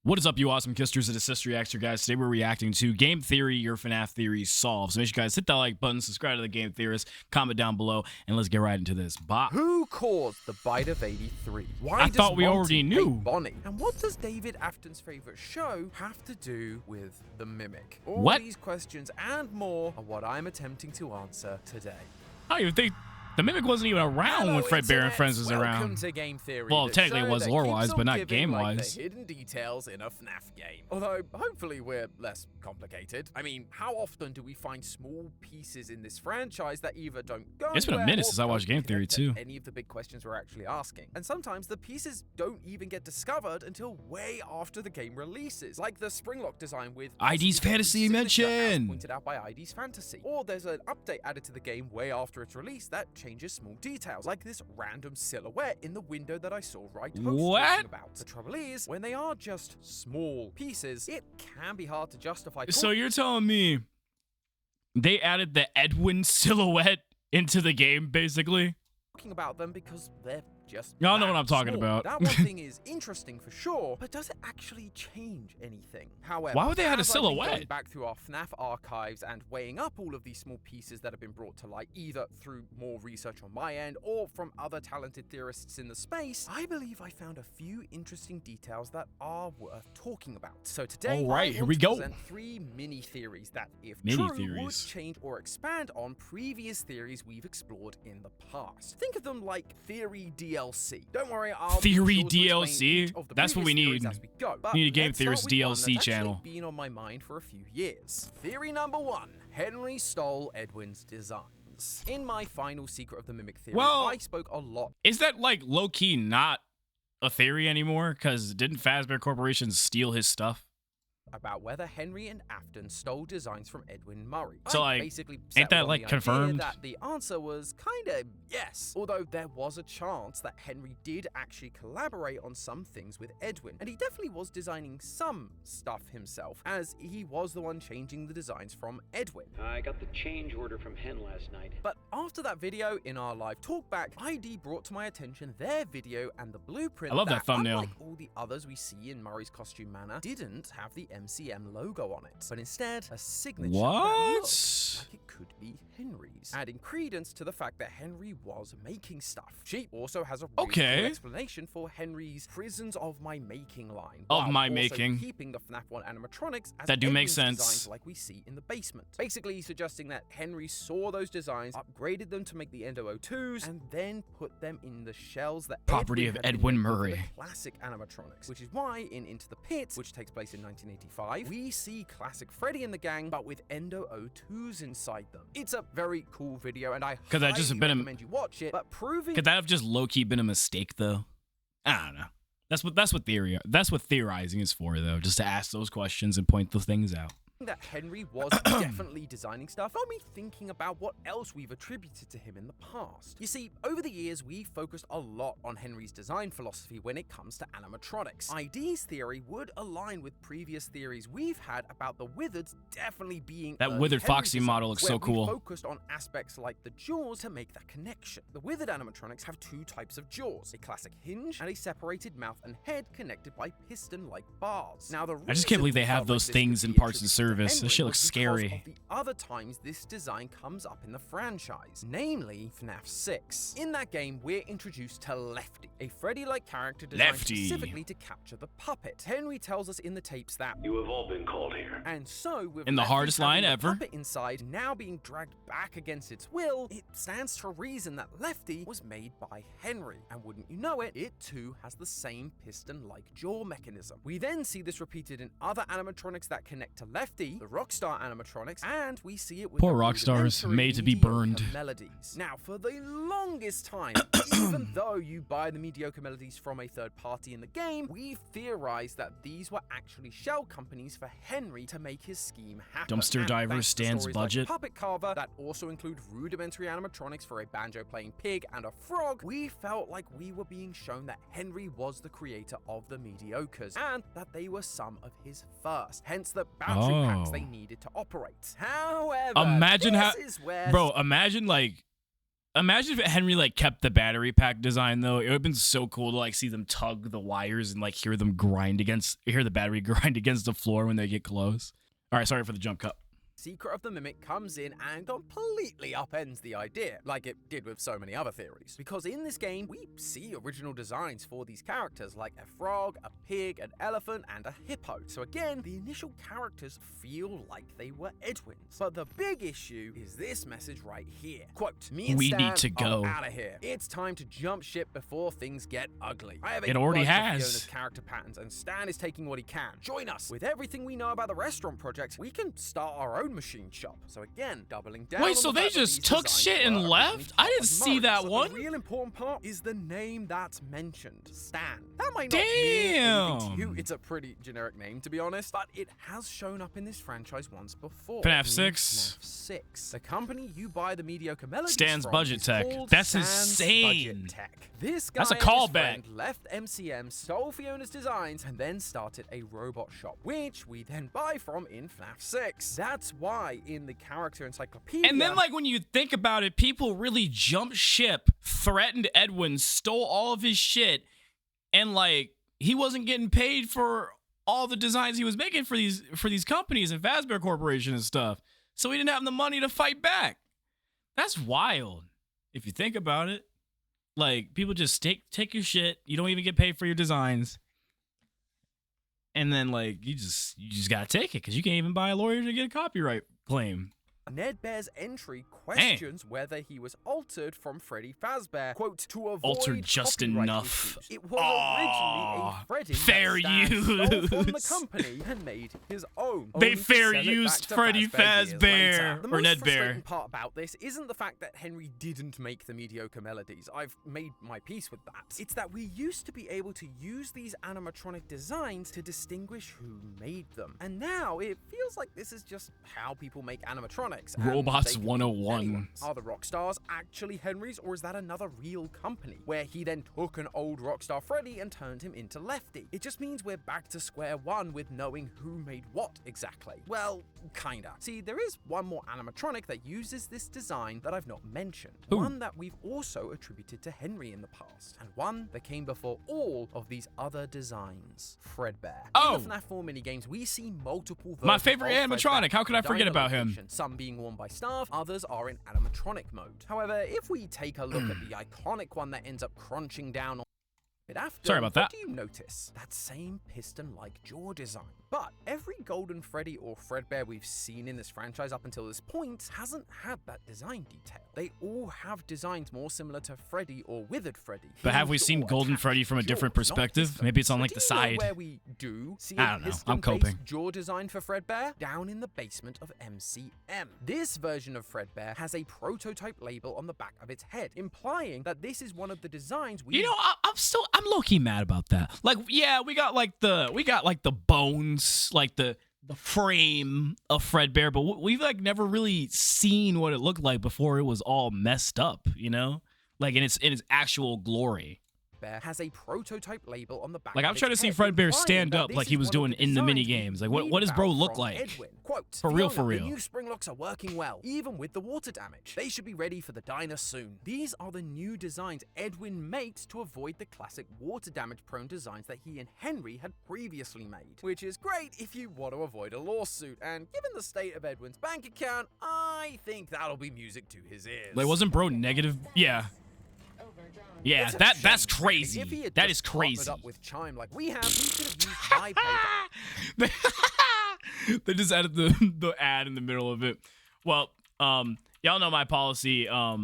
What is up, you awesome kisters? It is CistReactZ, guys. Today we're reacting to Game Theory, Your FNAF Theories Solved. So make sure you guys hit that like button, subscribe to the Game Theorist, comment down below, and let's get right into this. Bop. Who caused the bite of 83? Why I does thought we Monty already hate knew. Bonnie? And what does David Afton's favorite show have to do with the Mimic? All What? these questions and more are what I'm attempting to answer today. I don't even think the Mimic wasn't even around when Fred Bear and Friends was Welcome around. to Game Theory. Well, the technically show it was that lore-wise, keeps but on not giving, like, game-wise. the hidden details in a FNAF game. Although, hopefully we're less complicated. I mean, how often do we find small pieces in this franchise that either don't go It's been a anywhere minute or since I watched don't Game Theory, connect too. to any of the big questions we're actually asking. And sometimes the pieces don't even get discovered until way after the game releases. Like the Springlock design with ID's Fantasy signature, as mention. pointed out by ID's Fantasy. Or there's an update added to the game way after its release that changes small details, like this random silhouette in the window that I saw right host talking about. The trouble is, when they are just small pieces, it can be hard to justify. So you're telling me they added the Edwin silhouette into the game, basically? Talking about them because they're just Y'all know that what I'm talking small. about. That one thing is interesting for sure, but does it actually change anything? However, Why would they add a as I've been silhouette? going back through our FNAF archives and weighing up all of these small pieces that have been brought to light, either through more research on my end or from other talented theorists in the space, I believe I found a few interesting details that are worth talking about. So today, All right, I here want we to go. present 3 mini theories that, if Mini true, would theories. change or expand on previous theories we've explored in the past. Think of them like theory DLC. Don't worry, I'll Theory be sure to explain DLC? each of the That's what we previous theories need. as we go. But We need a Game let's start Theorist with one DLC that's actually channel. been on my mind for a few years. Theory number 1: Henry stole Edwin's designs. In my final Secret of the Mimic theory, Well, I spoke a lot Is that like low-key not a theory anymore? Because didn't Fazbear Corporation steal his stuff? about whether Henry and Afton stole designs from Edwin Murray. So, I like, basically ain't that, settled on like, the idea confirmed? that the answer was kind of yes, although there was a chance that Henry did actually collaborate on some things with Edwin, and he definitely was designing some stuff himself, as he was the one changing the designs from Edwin. I got the change order from Hen last night. But after that video in our live talkback, ID brought to my attention their video and the blueprint I love that thumbnail. unlike all the others we see in Murray's costume manner, didn't have the MCM logo on it, but instead a signature that What? looked like it could be Henry's, adding credence to the fact that Henry was making stuff. She also has a really Okay. cool explanation for Henry's "Prisons of My Making" line, Of while my also making. keeping the FNAF 1 animatronics as That do make Edwin's sense. designs like we see in the basement. Basically suggesting that Henry saw those designs, upgraded them to make the Endo O2s, and then put them in the shells that Property of had been Edwin making for Murray. the classic animatronics, which is why in Into the Pit, which takes place in 1985, we see classic Freddy and the gang, but with Endo O2s inside them. It's a very cool video, and I Could that just have highly been a- recommend you watch it, but proving Could that have just low-key been a mistake, though? I don't know. That's what theorizing is for, though, just to ask those questions and point those things out. that Henry was definitely designing stuff got me thinking about what else we've attributed to him in the past. You see, over the years, we've focused a lot on Henry's design philosophy when it comes to animatronics. ID's theory would align with previous theories we've had about the Wizards definitely being That early Withered Henry Foxy designs, model looks so where we cool. focused on aspects like the jaws to make that connection. The Withered animatronics have 2 types of jaws, a classic hinge and a separated mouth and head connected by piston-like bars. Now, the I just can't reason believe they we have felt those like this things could in be parts and attributed to service. This Henry shit was looks because scary. of the other times this design comes up in the franchise, namely FNAF 6. In that game, we're introduced to Lefty, a Freddy-like character designed Lefty. specifically to capture the puppet. Henry tells us in the tapes that, You have all been called here. and so with In the Lefty hardest having line the ever. puppet inside now being dragged back against its will, it stands to reason that Lefty was made by Henry, and wouldn't you know it, it too has the same piston-like jaw mechanism. We then see this repeated in other animatronics that connect to Lefty, the Rockstar animatronics, and we see it with Poor the Rockstars, rudimentary made to be mediocre burned. melodies. Now, for the longest time, even though you buy the mediocre melodies from a third party in the game, we've theorized that these were actually shell companies for Henry to make his scheme happen. Dumpster And Diver thanks to stands stories budget. Like Puppet Carver that also include rudimentary animatronics for a banjo-playing pig and a frog, we felt like we were being shown that Henry was the creator of the mediocres, and that they were some of his first, hence the battery packs they needed to operate. However, Imagine this how, is where bro. Imagine like Imagine if Henry like kept the battery pack design though. It would have been so cool to like see them tug the wires and like hear the battery grind against the floor when they get close. All right, sorry for the jump cut. Secret of the Mimic comes in and completely upends the idea, like it did with so many other theories. Because in this game, we see original designs for these characters, like a frog, a pig, an elephant, and a hippo. So again, the initial characters feel like they were Edwin's. But the big issue is this message right here. Quote, "Me and We Stan need to go. are out of here. It's time to jump ship before things get ugly. I have It already bunch of has. Fiona's character patterns, and Stan is taking what he can. Join us. With everything we know about the restaurant project, we can start our own machine shop." So again, doubling down. Wait, on so the they fact that just these took designs shit and were left? originally I didn't top of see mind. that But one. The real important part is the name that's mentioned, Stan. That might not Damn. mean anything to you. It's a pretty generic name, to be honest, but it has shown up in this franchise once before. FNAF in 6. FNAF 6. The company you buy the mediocre melodies Stan's from Budget is Tech. called That's Stan's insane. Budget Tech. This guy That's a and his callback. friend left MCM, stole Fiona's designs, and then started a robot shop, which we then buy from in FNAF 6. That's why in the character encyclopedia. And then, like, when you think about it, people really jumped ship, threatened Edwin, stole all of his shit, and like he wasn't getting paid for all the designs he was making for these companies and Fazbear Corporation and stuff. So he didn't have the money to fight back. That's wild if you think about it. Like, people just take your shit. You don't even get paid for your designs. And then, like, you just gotta take it because you can't even buy a lawyer to get a copyright claim. Ned Bear's entry questions whether he was altered from Freddy Fazbear, quote, to avoid Altered just copyright enough. issues. It was originally a Freddy fair that Stan stole from the use. company and made his own. They only to fair sell it used back to Freddy Fazbear years later. Fazbear, The or most Ned Bear. frustrating part about this isn't the fact that Henry didn't make the mediocre melodies. I've made my peace with that. It's that we used to be able to use these animatronic designs to distinguish who made them. And now it feels like this is just how people make animatronics. and Robots they can be 101. anyone's. Are the Rockstars actually Henry's, or is that another real company where he then took an old Rockstar Freddy and turned him into Lefty? It just means we're back to square one with knowing who made what exactly. Well, kinda. See, there is one more animatronic that uses this design that I've not mentioned. Ooh. One that we've also attributed to Henry in the past, and one that came before all of these other designs. Fredbear. Oh! In the FNAF 4 minigames, we see multiple versions My favorite of animatronic. Fredbear How could I in forget diner about him? locations, some being worn by staff, others are in animatronic mode. However, if we take a look at the iconic one that ends up crunching down on Afton, Sorry about that. what do you notice? That same piston-like jaw design. But every Golden Freddy or Fredbear we've seen in this franchise up until this point hasn't had that design detail. They all have designs more similar to Freddy or Withered Freddy. But have we hinged seen or Golden attached Freddy from a different jaws, not perspective? piston. Maybe it's on But like do the you know side. where we do see I a don't know. I'm piston-based coping. jaw design for Fredbear? Down in the basement of MCM. This version of Fredbear has a prototype label on the back of its head, implying that this is one of the designs we You know, I'm low-key mad about that. Like, yeah, we got like the bones, like the frame of Fredbear, but we've like never really seen what it looked like before it was all messed up, you know? Like in its actual glory. has a prototype label on the back. Like, I'm of trying to its see head, Fredbear implying stand that up this like he is was one of doing the in the mini designs games. we Like, what does read bro about look from like? Edwin. Quote, For real, "Fiona, for real. The new spring locks are working well, even with the water damage. They should be ready for the diner soon. These are the new designs Edwin makes to avoid the classic water damage prone designs that he and Henry had previously made. Which is great if you want to avoid a lawsuit, and given the state of Edwin's bank account, I think that'll be music to his ears. Like, wasn't bro negative? Yeah. Yeah, It's a that's shame, really. If crazy. he had That just is crazy. partnered up with Chime like we have, he could have used my pay to They just added the ad in the middle of it. Well, y'all know my policy. I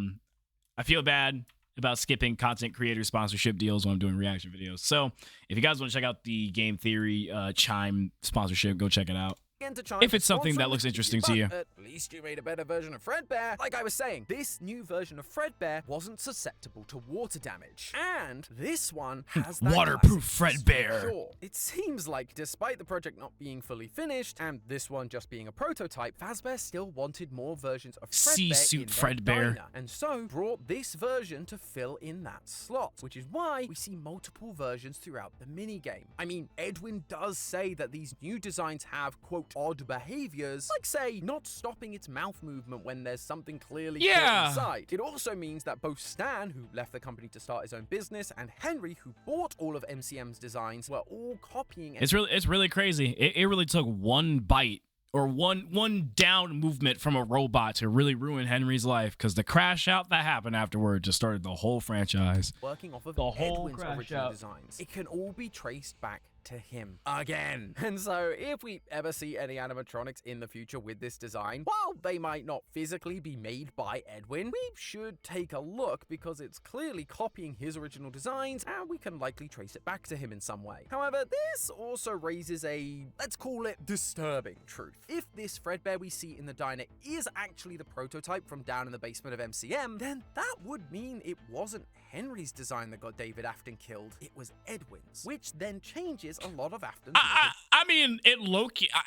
feel bad about skipping content creator sponsorship deals when I'm doing reaction videos. So if you guys want to check out the Game Theory Chime sponsorship, go check it out. to Chime If it's to something sponsor that looks this interesting video, to you. but at least you made a better version of Fredbear. Like I was saying, this new version of Fredbear wasn't susceptible to water damage. And this one has that Waterproof classic Fredbear. jaw. It seems like despite the project not being fully finished, and this one just being a prototype, Fazbear still wanted more versions of Fredbear Sea-suit in their Fredbear. diner, and so brought this version to fill in that slot, which is why we see multiple versions throughout the minigame. I mean, Edwin does say that these new designs have, quote, odd behaviors, like say, not stopping its mouth movement when there's something clearly Yeah. inside. It also means that both Stan, who left the company to start his own business, and Henry, who bought all of MCM's designs, were all copying. It's really crazy. It really took one bite or one down movement from a robot to really ruin Henry's life, because the crash out that happened afterward just started the whole franchise. Working off of The whole Edwin's crash original out. designs. It can all be traced back to him again. And so if we ever see any animatronics in the future with this design, while they might not physically be made by Edwin, we should take a look, because it's clearly copying his original designs and we can likely trace it back to him in some way. However, this also raises a, let's call it, disturbing truth. If this Fredbear we see in the diner is actually the prototype from down in the basement of MCM, then that would mean it wasn't Henry's design that got David Afton killed, it was Edwin's, which then changes a lot of Afton's. I mean,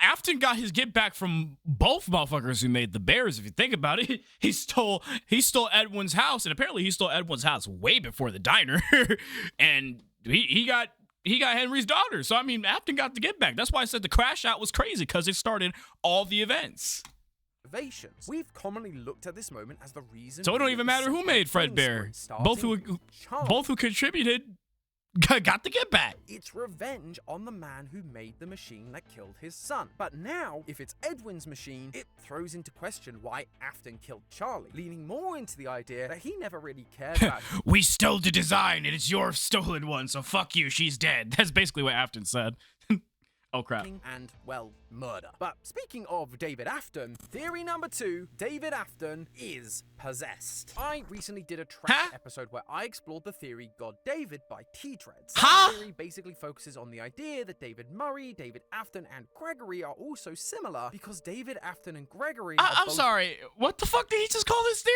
Afton got his get back from both motherfuckers who made the bears. If you think about it, he stole Edwin's house, and apparently he stole Edwin's house way before the diner, and he got Henry's daughter. So I mean, Afton got the get back. That's why I said the crash out was crazy, because it started all the events. We've commonly looked at this moment as the reason. So it don't even matter who made Fredbear. Both who contributed got the get back. It's revenge on the man who made the machine that killed his son. But now, if it's Edwin's machine, it throws into question why Afton killed Charlie, leaning more into the idea that he never really cared about. We stole the design, and it's your stolen one, so fuck you, she's dead. That's basically what Afton said. Oh, crap. And, well, murder. But speaking of David Afton, theory number 2, David Afton is possessed. I recently did a trash episode where I explored the theory God David by CistReactZ. That theory basically focuses on the idea that David Murray, David Afton, and Gregory are also similar, because David Afton and Gregory I'm sorry, what the fuck did he just call this theory?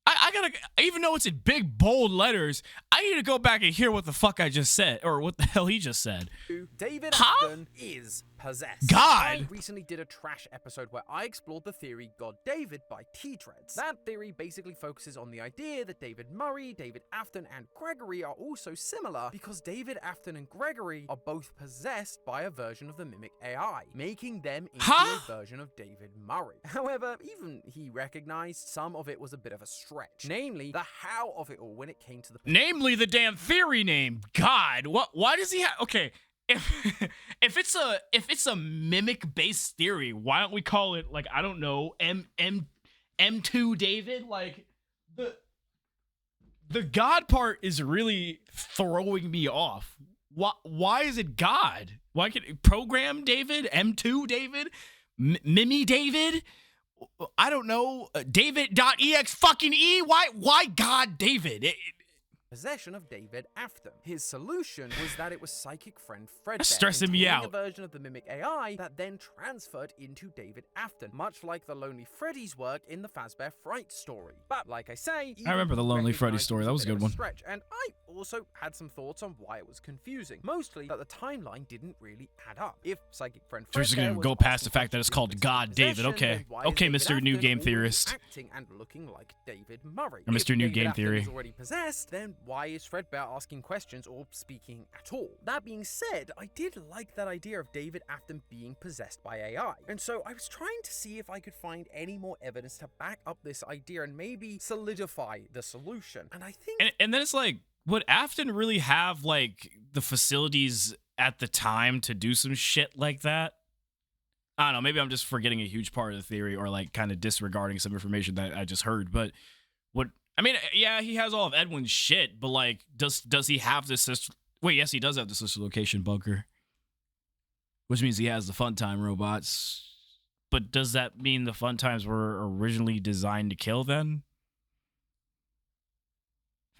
I gotta, even though it's in big, bold letters, I need to go back and hear what the fuck I just said, or what the hell he just said. David Afton is possessed. God! I recently did a trash episode where I explored the theory God David by CistReactZ. That theory basically focuses on the idea that David Murray, David Afton, and Gregory are also similar, because David Afton and Gregory are both possessed by a version of the Mimic AI, making them into a version of David Murray. However, even he recognized some of it was a bit of a stretch, namely the how of it all when it came to the... Namely the damn theory name. God, why does he have... Okay, if it's a mimic based theory, why don't we call it, like, I don't know, M2 David? Like, the God part is really throwing me off. Why is it God? Why can program David, M2 David, Mimi David? I don't know, David.ex fucking E. Why God David? Possession of David Afton. His solution was that it was psychic friend Fredbear, That's stressing me out. a version of the Mimic AI that then transferred into David Afton, much like the Lonely Freddy's work in the Fazbear Fright story. But like I say, I remember the Lonely Freddy story. That was a good one. Stretch, and I also had some thoughts on why it was confusing. Mostly that the timeline didn't really add up. If psychic friend So we're just Fredbear gonna was go past the asking fact that it's questions called into God David. possession, Okay, then why is okay, David Mr. New Afton Game always Theorist. acting and looking like David Murray? Or Mr. New If David Game Afton Theory. is already possessed, then why is Fredbear asking questions or speaking at all? That being said, I did like that idea of David Afton being possessed by AI, and so I was trying to see if I could find any more evidence to back up this idea and maybe solidify the solution. And I think... And then it's like, would Afton really have, like, the facilities at the time to do some shit like that? I don't know, maybe I'm just forgetting a huge part of the theory, or, like, kind of disregarding some information that I just heard, but I mean, yeah, he has all of Edwin's shit, but, like, does he have the sister... Wait, yes, he does have the sister location bunker. Which means he has the Fun Time robots. But does that mean the Fun Times were originally designed to kill then?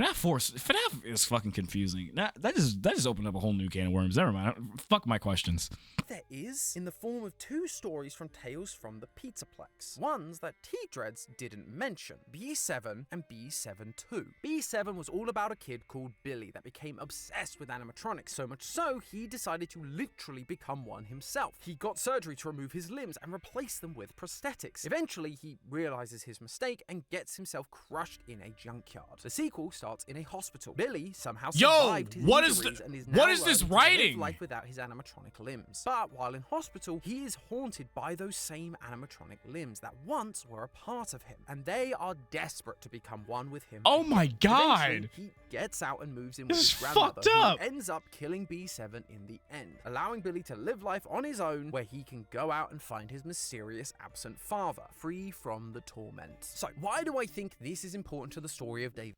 FNAF is fucking confusing. That just opened up a whole new can of worms. Never mind. Fuck my questions. There is in the form of 2 stories from Tales from the Pizzaplex. Ones that CistReactZ didn't mention, B7 and B7-2. B7 was all about a kid called Billy that became obsessed with animatronics, so much so he decided to literally become one himself. He got surgery to remove his limbs and replace them with prosthetics. Eventually, he realizes his mistake and gets himself crushed in a junkyard. The sequel starts in a hospital. Billy somehow Yo, survived his what is injuries the- and is what now is this learning to live writing? life without his animatronic limbs. But while in hospital, he is haunted by those same animatronic limbs that once were a part of him, and they are desperate to become one with him. Oh my god. Eventually, he gets out and moves in with This his is grandmother, fucked up. who ends up killing B7 in the end, allowing Billy to live life on his own, where he can go out and find his mysterious absent father, free from the torment. So, why do I think this is important to the story of David?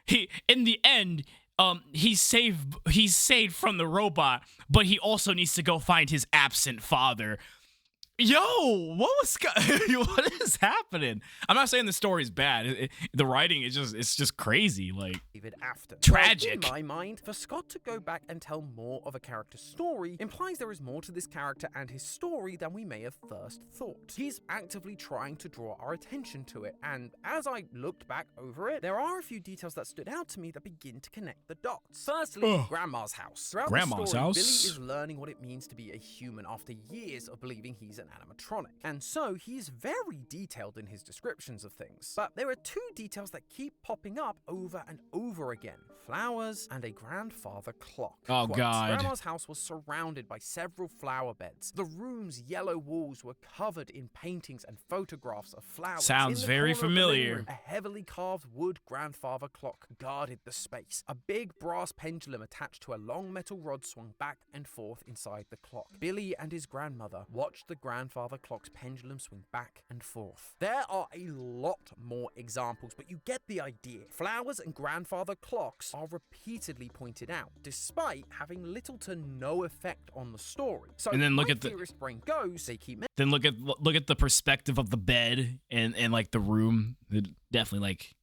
He, in the end, he's saved from the robot, but he also needs to go find his absent father. Yo, what is happening? I'm not saying the story's bad. The writing is it's just crazy. Like, David Afton. Tragic. Well, in my mind, for Scott to go back and tell more of a character's story implies there is more to this character and his story than we may have first thought. He's actively trying to draw our attention to it, and as I looked back over it, there are a few details that stood out to me that begin to connect the dots. Firstly, Grandma's house. Throughout Grandma's the story, house? Billy is learning what it means to be a human after years of believing he's an animatronic, and so he is very detailed in his descriptions of things. But there are two details that keep popping up over and over again: flowers and a grandfather clock. Oh, Quote, God. Grandma's house was surrounded by several flower beds. The room's yellow walls were covered in paintings and photographs of flowers. Sounds In the very corner of the living familiar. room, a heavily carved wood grandfather clock guarded the space. A big brass pendulum attached to a long metal rod swung back and forth inside the clock. Billy and his grandmother watched the grandfather clock's pendulum swing back and forth. There are a lot more examples, but you get the idea. Flowers and grandfather clocks are repeatedly pointed out, despite having little to no effect on the story. So, And then look my at the- theorist brain goes, they keep then look at the perspective of the bed and like the room. It definitely like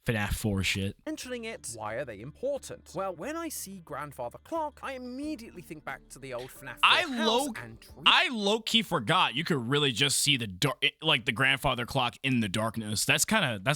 FNAF 4 shit. mentioning it. Why are they important? Well, when I see grandfather clock, I immediately think back to the old FNAF 4 house and tree. I low-key forgot you could really just see the like the grandfather clock in the darkness. That's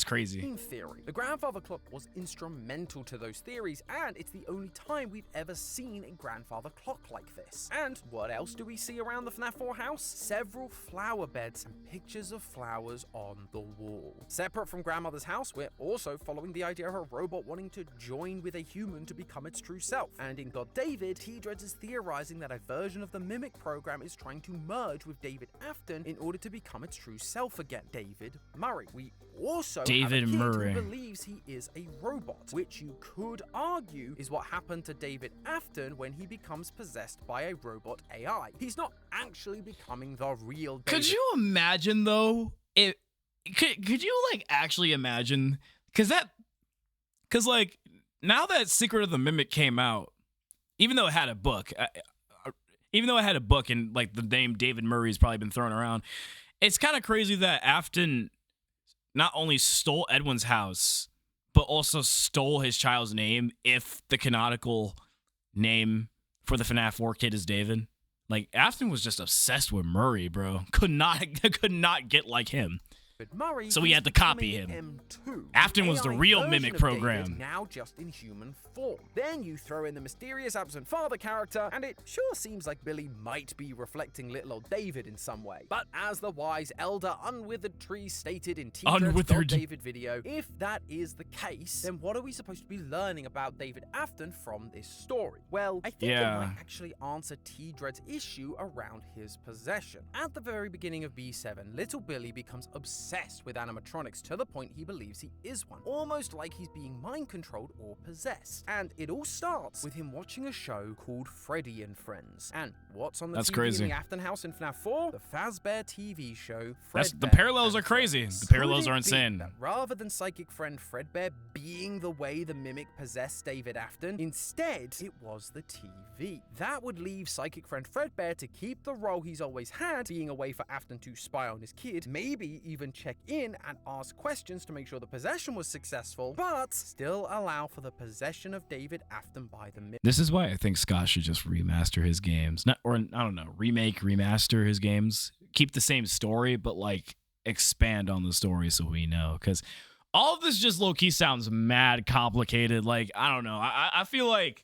crazy. Theory. The grandfather clock was instrumental to those theories, and it's the only time we've ever seen a grandfather clock like this. And what else do we see around the FNAF 4 house? Several flower beds and pictures of flowers on the wall. Separate from grandmother's house, we're also following the idea of a robot wanting to join with a human to become its true self. And in God David, CistReactZ is theorizing that a version of the Mimic program is trying to merge with David Afton in order to become its true self again. David Murray. We also David have a kid Murray. who believes he is a robot, which you could argue is what happened to David Afton when he becomes possessed by a robot AI. He's not actually becoming the real David. Could you imagine though? Could you like actually imagine? Cause like now that Secret of the Mimic came out, even though it had a book, and like the name David Murray's probably been thrown around, it's kind of crazy that Afton not only stole Edwin's house, but also stole his child's name if the canonical name for the FNAF 4 kid is David. Like, Afton was just obsessed with Murray, bro. Could not get like him. Murray, So we had to copy him. M2, Afton was the AI real version Mimic of program. David, now just in human form. Then you throw in the mysterious absent father character, and it sure seems like Billy might be reflecting little old David in some way. But as the wise elder Unwithered Tree stated in Unwithered. David video, if that is the case, then what are we supposed to be learning about David Afton from this story? Well, I think it might actually answer CistReactZ's issue around his possession. At the very beginning of B7, little Billy becomes obsessed with animatronics to the point he believes he is one, almost like he's being mind controlled or possessed. And it all starts with him watching a show called Freddy and Friends. And what's on the That's TV crazy. in the Afton house in FNAF 4? The Fazbear TV show The Fredbear parallels and are crazy. Friends. The parallels Could are it be insane. that rather than psychic friend Fredbear being the way the Mimic possessed David Afton, instead it was the TV. That would leave psychic friend Fredbear to keep the role he's always had, being a way for Afton to spy on his kid, maybe even check in and ask questions to make sure the possession was successful, but still allow for the possession of David Afton by the Mimic. This is why I think Scott should just remaster his games. Remaster his games. Keep the same story, but like expand on the story so we know. Because all of this just low-key sounds mad complicated. Like, I don't know. I feel like...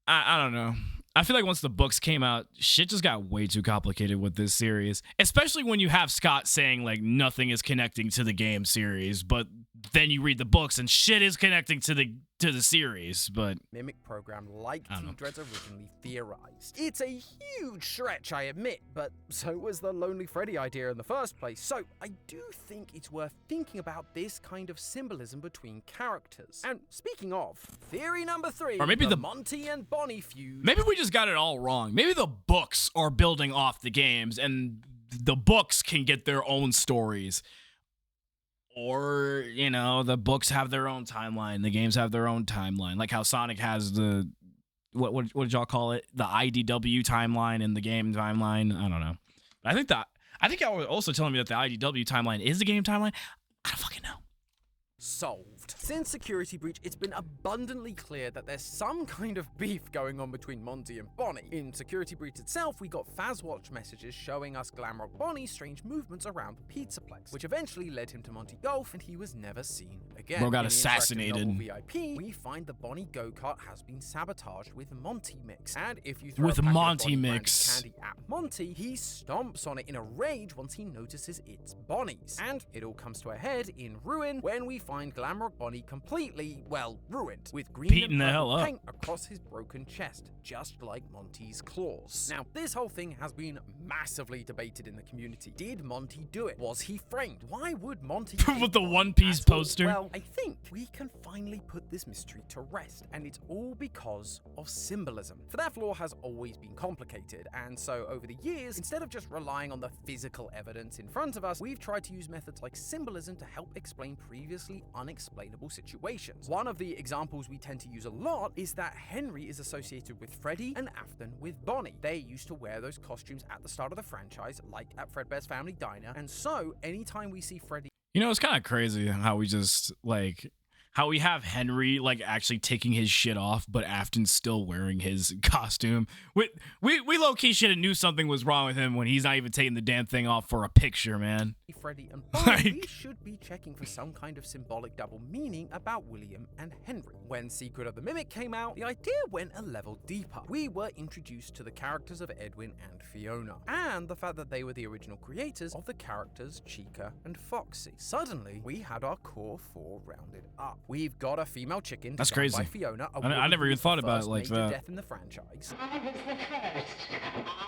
I don't know. I feel like once the books came out, shit just got way too complicated with this series. Especially when you have Scott saying, like, nothing is connecting to the game series, but then you read the books and shit is connecting to the series, but mimic program like I don't know. T-Dreads originally theorized. It's a huge stretch, I admit, but so was the Lonely Freddy idea in the first place. So I do think it's worth thinking about this kind of symbolism between characters. And speaking of, theory number 3, or maybe the Monty and Bonnie feud. Maybe we just got it all wrong. Maybe the books are building off the games and the books can get their own stories. Or, you know, the books have their own timeline, the games have their own timeline, like how Sonic has the what did y'all call it? The IDW timeline and the game timeline. I don't know. I think y'all were also telling me that the IDW timeline is the game timeline. I don't fucking know. Solved. Since Security Breach, it's been abundantly clear that there's some kind of beef going on between Monty and Bonnie. In Security Breach itself, we got Fazwatch messages showing us Glamrock Bonnie's strange movements around the Pizzaplex, which eventually led him to Monty Golf, and he was never seen again. Bro got In the assassinated. interactive novel VIP, we find the Bonnie go-kart has been sabotaged with Monty Mix, and if you throw With a packet of Monty Bonnie-branded Mix. candy at Monty, he stomps on it in a rage once he notices it's Bonnie's. And it all comes to a head in Ruin when we find Glamrock Bonnie completely, well, ruined, with green Beaten and the purple hell up. paint across his broken chest, just like Monty's claws. Now, this whole thing has been massively debated in the community. Did Monty do it? Was he framed? Why would Monty With the hate One Bonnie Piece at all? poster? Well, I think we can finally put this mystery to rest, and it's all because of symbolism. FNAF lore has always been complicated, and so over the years, instead of just relying on the physical evidence in front of us, we've tried to use methods like symbolism to help explain previously unexplainable situations. One of the examples we tend to use a lot is that Henry is associated with Freddy and Afton with Bonnie. They used to wear those costumes at the start of the franchise, like at Fredbear's Family Diner, and so anytime we see Freddy You know, it's kind of crazy how we just, like, how we have Henry, like, actually taking his shit off, but Afton's still wearing his costume. We low-key should have knew something was wrong with him when he's not even taking the damn thing off for a picture, man. Freddy and Bonnie, we should be checking for some kind of symbolic double meaning about William and Henry. When Secret of the Mimic came out, the idea went a level deeper. We were introduced to the characters of Edwin and Fiona, and the fact that they were the original creators of the characters Chica and Foxy. Suddenly, we had our core 4 rounded up. We've got a female chicken That's designed crazy. by Fiona, a I woman never who even was the thought about it first like major that. death in the franchise. I was the first.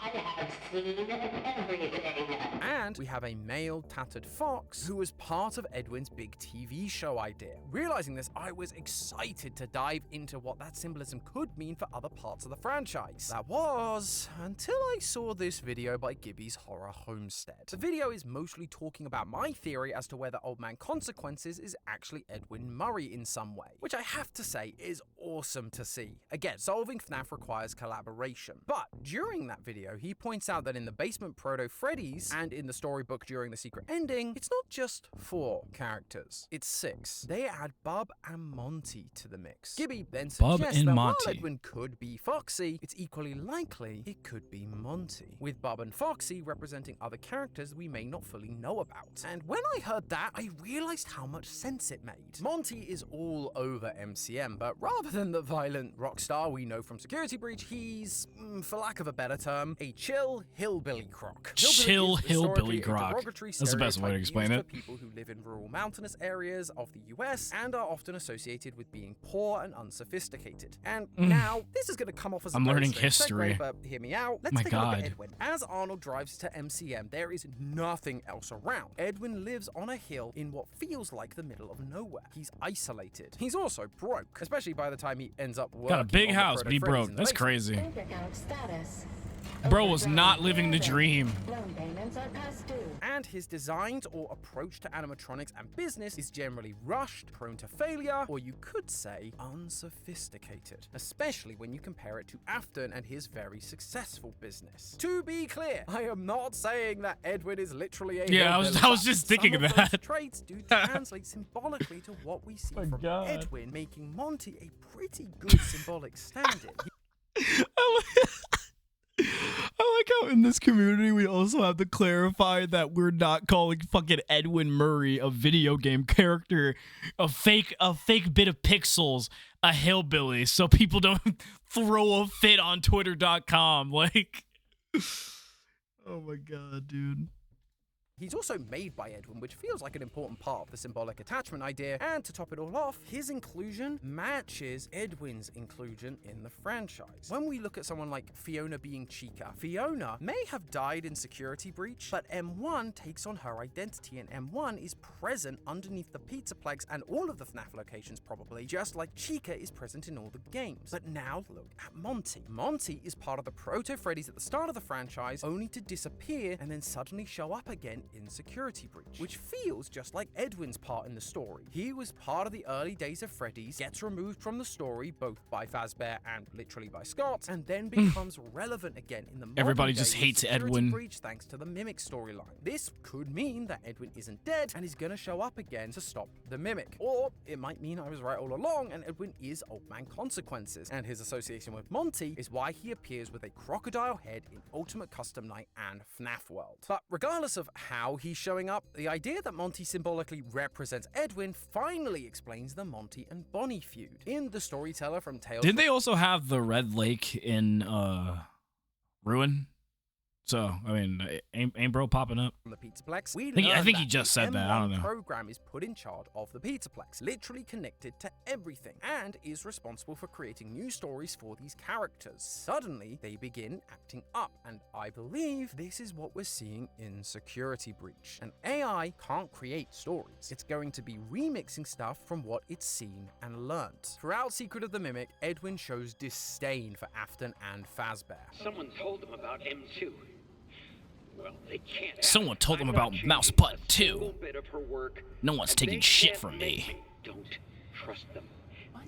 I have seen everything. And we have a male tattered fox who was part of Edwin's big TV show idea. Realizing this, I was excited to dive into what that symbolism could mean for other parts of the franchise. That was until I saw this video by Gibby's Horror Homestead. The video is mostly talking about my theory as to whether Old Man Consequences is actually Edwin Murray in some way, which I have to say is awesome to see. Again, solving FNAF requires collaboration. But during that video, he points out that in the basement Proto Freddy's and in the storybook during the secret ending, it's not just 4 characters, it's 6. They add Bub and Monty to the mix. Gibby then Bub suggests and that Monty. while Edwin could be Foxy, it's equally likely it could be Monty, with Bub and Foxy representing other characters we may not fully know about. And when I heard that, I realized how much sense it made. Monty is all over MCM, but rather than the violent rock star we know from Security Breach, he's, for lack of a better term, a chill hillbilly croc. Chill hillbilly historically a croc. derogatory That's the best way to stereotype explain used it. for people who live in rural mountainous areas of the US and are often associated with being poor and unsophisticated. And now, this is going to come off as a I'm very learning strange history. segue, but hear me out. Let's My take a look God. at Edwin. As Arnold drives to MCM, there is nothing else around. Edwin lives on a hill in what feels like the middle of nowhere. He's isolated. He's also broke, especially by the time he ends up working Got a big on the house, but he Proto Freddy's broke. in the That's basement. crazy. Bank account status. Bro was not living the dream. Loan payments are past due. And his designs or approach to animatronics and business is generally rushed, prone to failure, or you could say unsophisticated, especially when you compare it to Afton and his very successful business. To be clear, I am not saying that Edwin is literally a Yeah, I was hillbilly, just but thinking some of of those that. traits do translate symbolically to what we see My from God. Edwin, making Monty a pretty good symbolic stand-in. I like how in this community we also have to clarify that we're not calling fucking Edwin Murray a video game character, a fake bit of pixels, a hillbilly, so people don't throw a fit on Twitter.com. Like, oh my God, dude. He's also made by Edwin, which feels like an important part of the symbolic attachment idea, and to top it all off, his inclusion matches Edwin's inclusion in the franchise. When we look at someone like Fiona being Chica, Fiona may have died in Security Breach, but M1 takes on her identity, and M1 is present underneath the Pizzaplex and all of the FNAF locations probably, just like Chica is present in all the games. But now look at Monty. Monty is part of the Proto-Freddy's at the start of the franchise, only to disappear and then suddenly show up again in Security Breach, which feels just like Edwin's part in the story. He was part of the early days of Freddy's, gets removed from the story both by Fazbear and literally by Scott, and then becomes relevant again in the modern Everybody just days hates Security Edwin. Breach thanks to the Mimic storyline. This could mean that Edwin isn't dead and is gonna show up again to stop the Mimic. Or it might mean I was right all along and Edwin is Old Man Consequences, and his association with Monty is why he appears with a crocodile head in Ultimate Custom Night and FNAF World. But regardless of how he's showing up, the idea that Monty symbolically represents Edwin finally explains the Monty and Bonnie feud. In The Storyteller from Tales Didn't they also have the Red Lake in Ruin? So, I mean, ain't bro popping up? from the Pizzaplex, we I think he learn just that said the that, I don't M1 know. program is put in charge of the Pizzaplex, literally connected to everything, and is responsible for creating new stories for these characters. Suddenly, they begin acting up, and I believe this is what we're seeing in Security Breach. An AI can't create stories. It's going to be remixing stuff from what it's seen and learned. Throughout Secret of the Mimic, Edwin shows disdain for Afton and Fazbear. Someone told them about M2. Well, they can't have Someone it. told them I'm about not Mouse changing Button a 2. single bit of her work, No one's and taking they shit can't from make me. Don't trust them.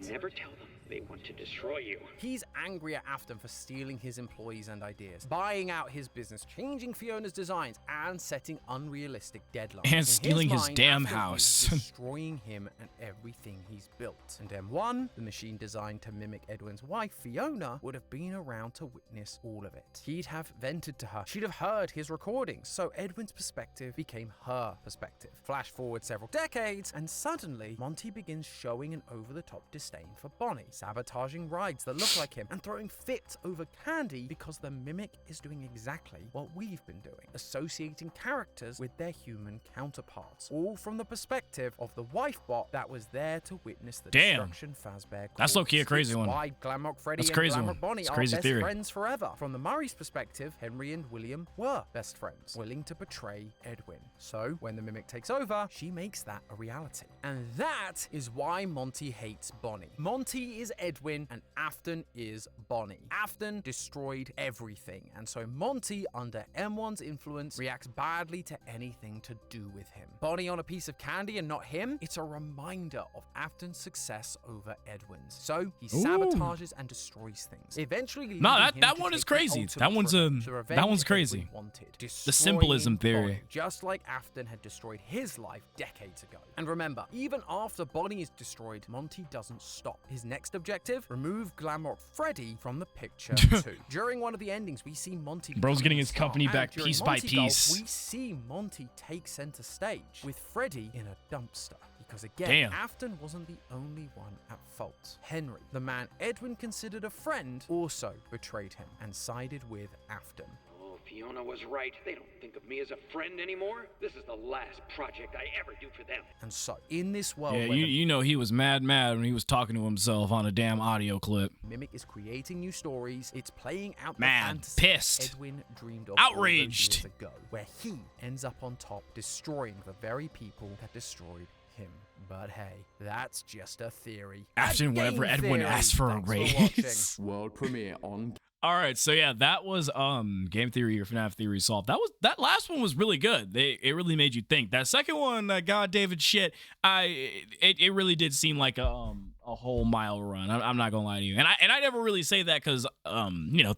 Never tell them they want to destroy you. He's angry at Afton for stealing his employees and ideas, buying out his business, changing Fiona's designs, and setting unrealistic deadlines. And In stealing his mind, damn Afton house. is destroying him and everything he's built. And M1, the machine designed to mimic Edwin's wife, Fiona, would have been around to witness all of it. He'd have vented to her. She'd have heard his recordings, so Edwin's perspective became her perspective. Flash forward several decades, and suddenly, Monty begins showing an over-the-top disdain for Bonnie, sabotaging rides that look like him, and throwing fits over Candy because the Mimic is doing exactly what we've been doing, associating characters with their human counterparts, all from the perspective of the wife bot that was there to witness the Damn. destruction Fazbear That's caused. low-key a crazy It's one. why Glamrock Freddy That's and crazy Glamrock one. Bonnie It's are crazy best theory. friends forever. From the Murray's perspective, Henry and William were best friends, willing to betray Edwin. So, when the Mimic takes over, she makes that a reality. And that is why Monty hates Bonnie. Monty is Edwin, and Afton is Bonnie. Afton destroyed everything, and so Monty, under M1's influence, reacts badly to anything to do with him. Bonnie on a piece of candy and not him? It's a reminder of Afton's success over Edwin's. So, he sabotages and destroys things, eventually leading No, him that to one is take the crazy. ultimate That one's revenge, the revenge that one's Edwin crazy. wanted, The destroying symbolism theory. Bonnie, just like Afton had destroyed his life decades ago. And remember, even after Bonnie is destroyed, Monty doesn't stop. His next objective, remove Glamrock Freddy from the picture too. During one of the endings, we see Monty Bro's becoming getting a his star, company and back during piece by Monty Golf, piece. we see Monty take center stage with Freddy in a dumpster. Because again, Damn. Afton wasn't the only one at fault. Henry, the man Edwin considered a friend, also betrayed him and sided with Afton. Oh, Fiona was right. They don't think of me as a friend anymore. This is the last project I ever do for them. And so, in this world Yeah, where the you know he was mad when he was talking to himself on a damn audio clip. Mimic is creating new stories, it's playing out the Mad, fantasy pissed, Edwin dreamed of outraged. all those years ago, where he ends up on top, destroying the very people that destroyed him. But hey, that's just a theory. After whenever Game Edwin theory. asked for a Thanks for watching. raise. World premiere on All right, so yeah, that was Game Theory or FNAF Theory Solved. That last one was really good. It really made you think. That second one, God David shit, it really did seem like a whole mile run. I'm not gonna lie to you, and I never really say that because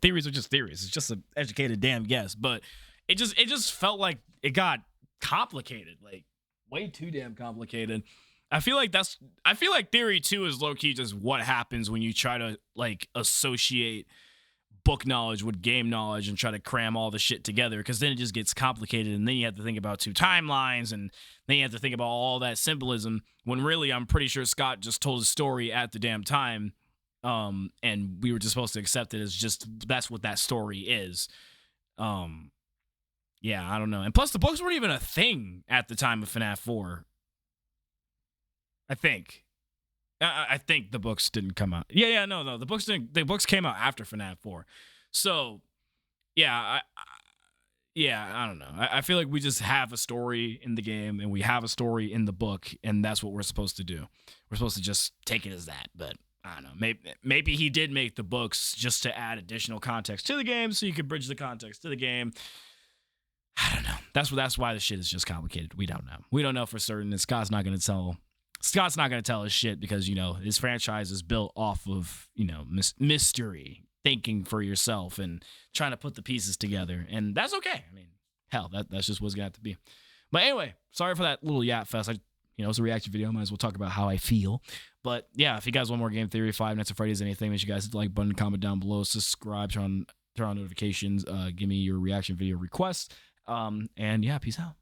theories are just theories. It's just an educated damn guess, but it just felt like it got complicated, like way too damn complicated. I feel like Theory 2 is low key just what happens when you try to like associate book knowledge with game knowledge and try to cram all the shit together, because then it just gets complicated, and then you have to think about two timelines, and then you have to think about all that symbolism, when really I'm pretty sure Scott just told his story at the damn time, and we were just supposed to accept it as just that's what that story is. yeah, I don't know. And plus, the books weren't even a thing at the time of FNAF 4. I think. I think the books didn't come out. Yeah, no. The books didn't. The books came out after FNAF 4. So, yeah, I don't know. I feel like we just have a story in the game and we have a story in the book, and that's what we're supposed to do. We're supposed to just take it as that. But I don't know. Maybe he did make the books just to add additional context to the game, so you could bridge the context to the game. I don't know. That's why the shit is just complicated. We don't know. We don't know for certain. And Scott's not going to tell us shit because, his franchise is built off of, mystery, thinking for yourself and trying to put the pieces together. And that's okay. I mean, hell, that's just what's going to have to be. But anyway, sorry for that little yap fest. It's a reaction video. Might as well talk about how I feel. But yeah, if you guys want more Game Theory, Five Nights at Freddy's, anything, make sure you guys hit the like button, comment down below, subscribe, turn on notifications, give me your reaction video requests. And yeah, peace out.